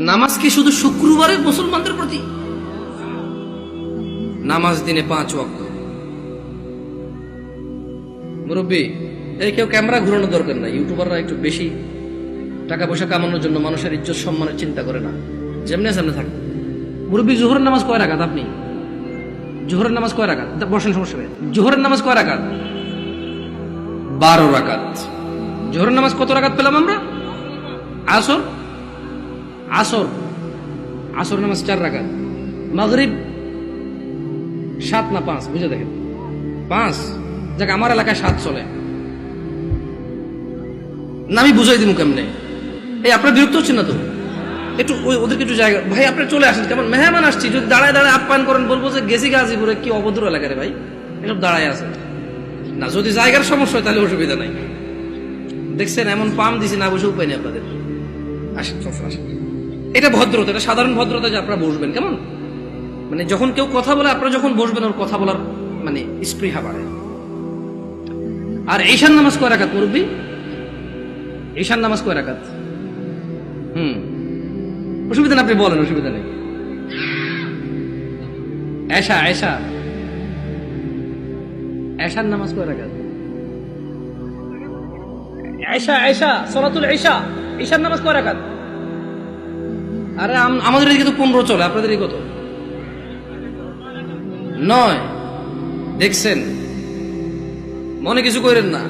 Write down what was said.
নামাজ কি শুধু শুক্রবারের মুসলমানদের প্রতি? নামাজ দিনে 5 ওয়াক্ত। মুরব্বী, এই কেউ ক্যামেরা ঘুরানোর দরকার নাই। ইউটিউবাররা একটু বেশি টাকা পয়সা কামানোর জন্য মানুষের ইজ্জত সম্মানের চিন্তা করে না, যেমনি সামনে থাকে। মুরব্বী, জোহরের নামাজ কয় রাকাত? আপনি জোহরের নামাজ কয় রাকাত? বসেন, সমস্যা নেই। জোহরের নামাজ কয় রাকাত? 12 রাকাত। জোহরের নামাজ কত রাকাত পেলাম আমরা? আসর আসর আসর নামাজ 4 রাকাত। মাগরিব 7 না 5? বুঝে দেখেন, 5। যাক, আমার এলাকায় 7 চলে না। আমি বুঝাই দিব কেমনে? এই আপনার বিরক্ত হচ্ছেন না তো? একটু ওদেরকে একটু জায়গা, ভাই আপনি চলে আসেন, কেমন মেহমান আসছি, যদি দাঁড়ায় দাঁড়ায় আপ্যায়ন করেন, বলবো যে গেছি গাজীপুরে, কি অভদ্র এলাকা রে ভাই, এসব দাঁড়ায় আছে না। যদি জায়গার সমস্যা হয় তাহলে অসুবিধা নাই। দেখছেন এমন পাম দিছি, না বসে উপায় নেই আপনাদের। আসেন, আসেন। এটা ভদ্রতা, এটা সাধারণ ভদ্রতা যে আপনারা বসবেন। কেমন মানে যখন কেউ কথা বলে, আপনারা যখন বসবেন, ওর কথা বলার মানে স্পৃহা বাড়ে। আর ঈশান নামাজ কয় রাকাত মুরব্বী? ঈশান নামাজ কয় রাকাত? অসুবিধা নেই, আপনি বলেন, অসুবিধা নেই। এশার নামাজ কয় রাকাত? সালাতুল ঈশা, ঈশার নামাজ কয় রাকাত? আরে আমাদের এদিকে তো 15 চলে, আপনাদের এই কত? 9। দেখছেন, মনে কিছু করেন না।